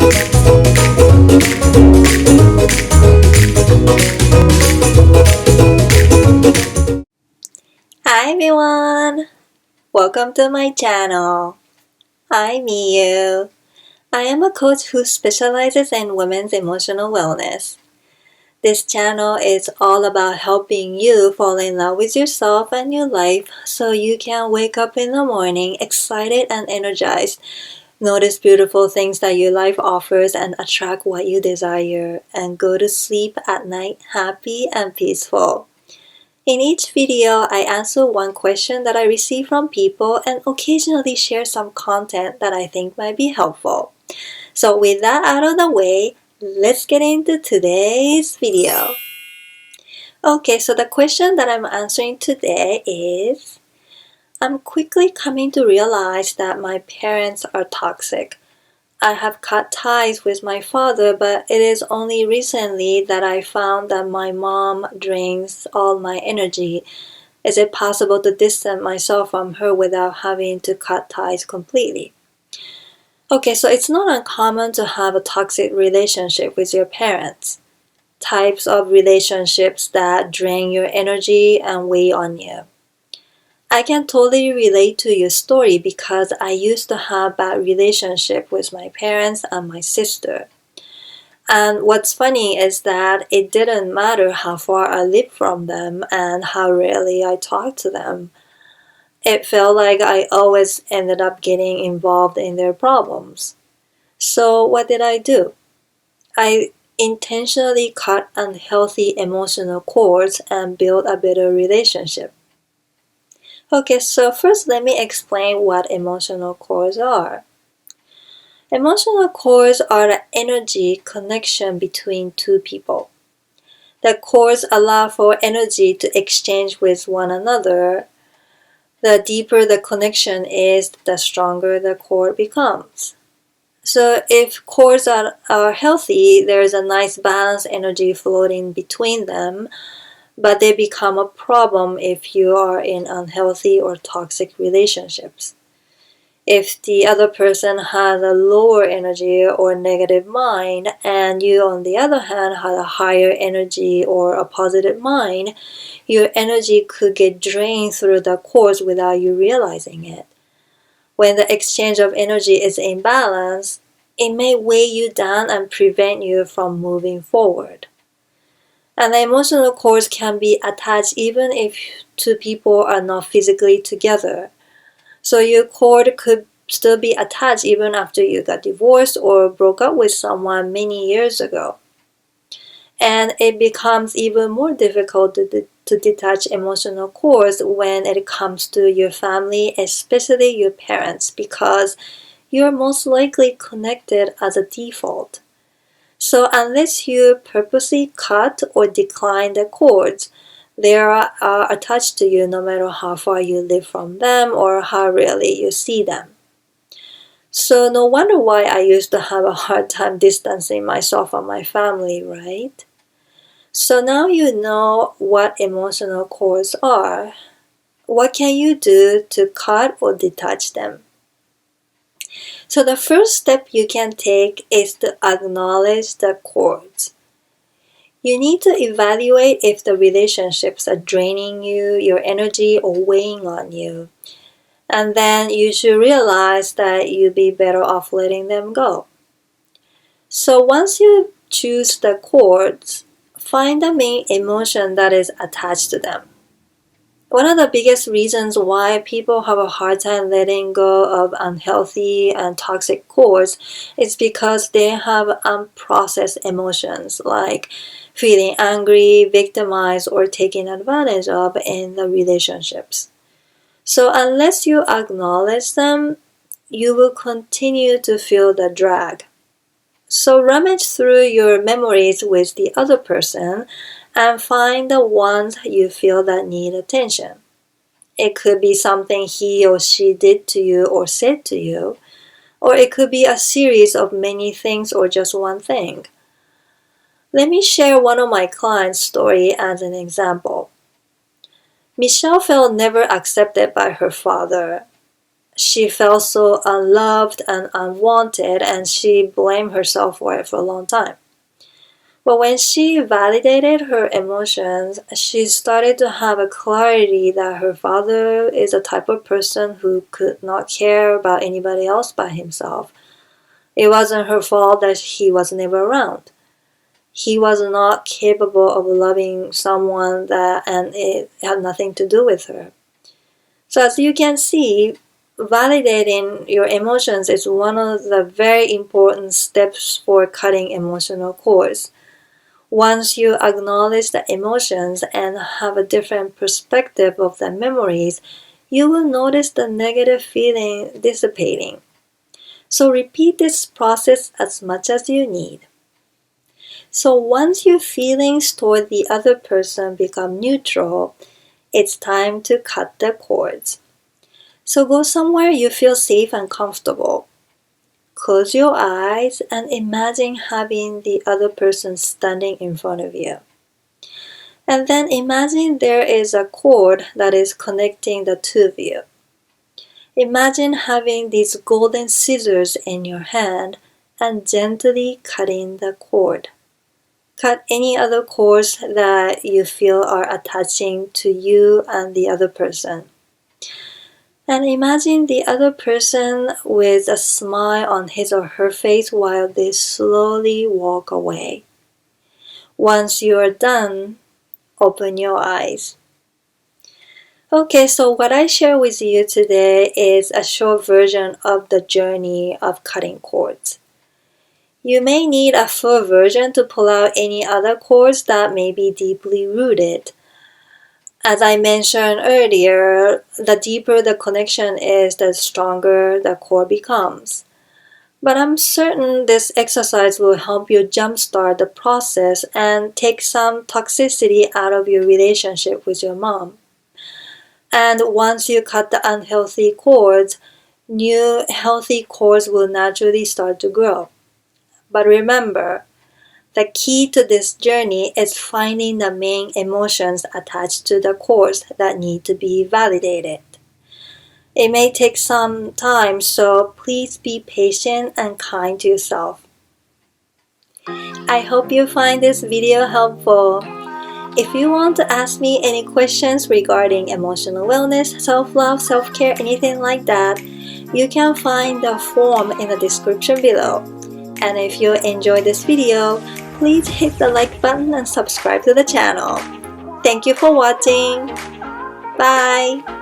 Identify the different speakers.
Speaker 1: Hi everyone! Welcome to my channel. I'm Miyu. I am a coach who specializes in women's emotional wellness. This channel is all about helping you fall in love with yourself and your life so you can wake up in the morning excited and energized, notice beautiful things that your life offers and attract what you desire, and go to sleep at night happy and peaceful. In each video, I answer one question that I receive from people and occasionally share some content that I think might be helpful. So with that out of the way, let's get into today's video. Okay, so the question that I'm answering today is, I'm quickly coming to realize that my parents are toxic. I have cut ties with my father, but it is only recently that I found that my mom drains all my energy. Is it possible to distance myself from her without having to cut ties completely? Okay, so it's not uncommon to have a toxic relationship with your parents. Types of relationships that drain your energy and weigh on you. I can totally relate to your story because I used to have bad relationship with my parents and my sister. And what's funny is that it didn't matter how far I lived from them and how rarely I talked to them. It felt like I always ended up getting involved in their problems. So what did I do? I intentionally cut unhealthy emotional cords and built a better relationship. Okay, so first let me explain what emotional cords are. Emotional cords are the energy connection between two people. The cords allow for energy to exchange with one another. The deeper the connection is, the stronger the cord becomes. So if cords are healthy, there is a nice balanced energy floating between them, but they become a problem if you are in unhealthy or toxic relationships. If the other person has a lower energy or negative mind, and you on the other hand have a higher energy or a positive mind, your energy could get drained through the cords without you realizing it. When the exchange of energy is imbalanced, it may weigh you down and prevent you from moving forward. And the emotional cords can be attached even if two people are not physically together. So your cord could still be attached even after you got divorced or broke up with someone many years ago. And it becomes even more difficult to detach emotional cords when it comes to your family, especially your parents, because you're most likely connected as a default. So unless you purposely cut or decline the cords, they are attached to you no matter how far you live from them or how rarely you see them. So no wonder why I used to have a hard time distancing myself from my family, right? So now you know what emotional cords are. What can you do to cut or detach them? So the first step you can take is to acknowledge the cords. You need to evaluate if the relationships are draining you, your energy, or weighing on you. And then you should realize that you'd be better off letting them go. So once you choose the cords, find the main emotion that is attached to them. One of the biggest reasons why people have a hard time letting go of unhealthy and toxic cords is because they have unprocessed emotions like feeling angry, victimized, or taken advantage of in the relationships. So unless you acknowledge them, you will continue to feel the drag. So rummage through your memories with the other person and find the ones you feel that need attention. It could be something he or she did to you or said to you, or it could be a series of many things or just one thing. Let me share one of my clients' story as an example. Michelle felt never accepted by her father. she felt so unloved and unwanted, and she blamed herself for it for a long time. But when she validated her emotions, she started to have a clarity that her father is a type of person who could not care about anybody else but himself. It wasn't her fault that he was never around. He was not capable of loving someone and it had nothing to do with her. So as you can see, validating your emotions is one of the very important steps for cutting emotional cords. Once you acknowledge the emotions and have a different perspective of the memories, you will notice the negative feeling dissipating. So repeat this process as much as you need. So once your feelings toward the other person become neutral, it's time to cut the cords. So go somewhere you feel safe and comfortable. Close your eyes and imagine having the other person standing in front of you. And then imagine there is a cord that is connecting the two of you. Imagine having these golden scissors in your hand and gently cutting the cord. Cut any other cords that you feel are attaching to you and the other person. And imagine the other person with a smile on his or her face while they slowly walk away. Once you are done, open your eyes. Okay, so what I share with you today is a short version of the journey of cutting cords. You may need a full version to pull out any other cords that may be deeply rooted. As I mentioned earlier, the deeper the connection is, the stronger the cord becomes. But I'm certain this exercise will help you jumpstart the process and take some toxicity out of your relationship with your mom. And once you cut the unhealthy cords, new healthy cords will naturally start to grow. But remember, the key to this journey is finding the main emotions attached to the cords that need to be validated. It may take some time, so please be patient and kind to yourself. I hope you find this video helpful. If you want to ask me any questions regarding emotional wellness, self-love, self-care, anything like that, you can find the form in the description below. And if you enjoyed this video, please hit the like button and subscribe to the channel. Thank you for watching. Bye!